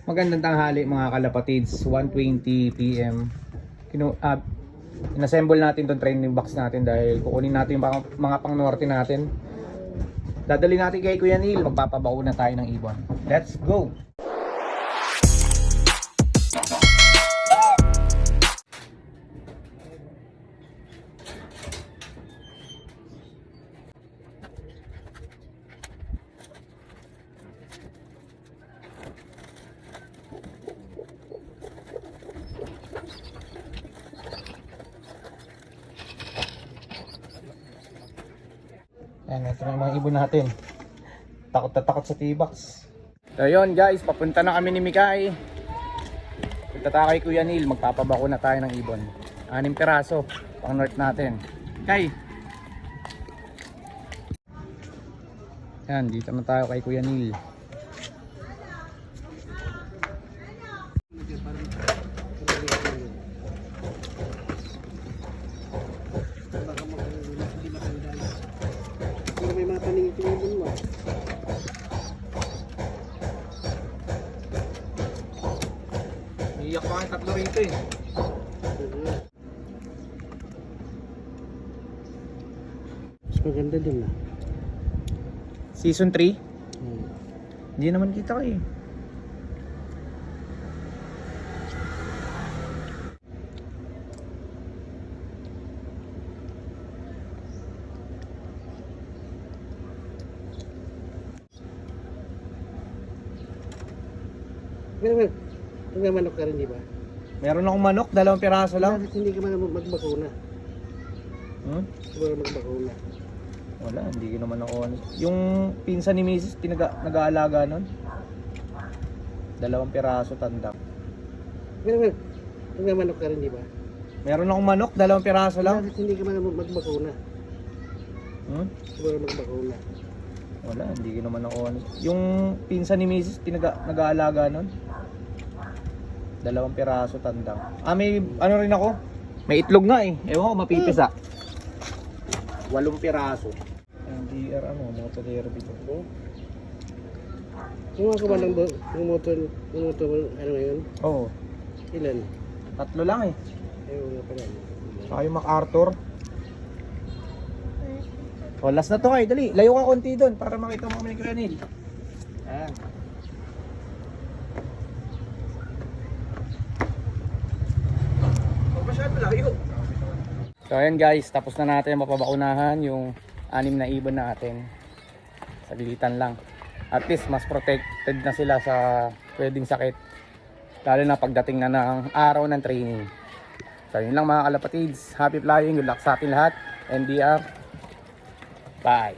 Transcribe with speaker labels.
Speaker 1: Magandang tanghali mga kalapatids, 1:20 PM. Inassemble natin tong training box natin dahil kukunin natin yung mga pang norte natin. Dadali natin kay Kuya Neil, magpapabauna tayo ng ibon. Let's go! Ayan, ito na yung mga ibon natin. Takot na takot sa T-box. So yun guys, papunta na kami ni Mikay. Punta tayo kay Kuya Neil, magpapabakuna tayo ng ibon. 6 piraso, pang north natin. Kay! Ayan, dito na tayo kay Kuya Neil.
Speaker 2: May mga paningin ibon mo.
Speaker 1: Iiyak pa kayo tatlo rito eh.
Speaker 2: Mas maganda dun na.
Speaker 1: Season 3? Hindi naman kita kayo.
Speaker 2: May manok ka rin, di ba?
Speaker 1: Meron akong manok, 2 piraso lang.
Speaker 2: Bakit hindi ka man magbakuna? Siguro magbakuna.
Speaker 1: Wala, hindi ko naman ako. Yung pinsan ni Mrs. nag-aalaga nun. 2 piraso tanda.
Speaker 2: May manok ka rin, di ba?
Speaker 1: Meron akong manok, 2 piraso lang.
Speaker 2: Bakit hindi ka man magbakuna? Siguro magbakuna.
Speaker 1: Wala, hindi ko naman ako. Yung pinsan ni Mrs. nag-aalaga nun. 2 piraso tanda. May ano rin ako. May itlog nga eh. Ewan ko, mapipis 8 piraso. NDR motor dito.
Speaker 2: Kumuha ka ba ng motor, ano ngayon?
Speaker 1: Oo.
Speaker 2: Ilan?
Speaker 1: 3 lang eh.
Speaker 2: Ayaw nga pala.
Speaker 1: Saka yung MacArthur. O, last na to kayo. Dali, layo ka konti doon para makita mo kami ni Kuya Neil. Ayan. Masyado layo. So ayan guys, tapos na natin mapabakunahan yung 6 na ibon natin. Saglitan lang. At least mas protected na sila sa pwedeng sakit. Lalo na pagdating na ng araw ng training. So yun lang mga kalapatids. Happy flying. Good luck sa atin lahat. NDR. Bye.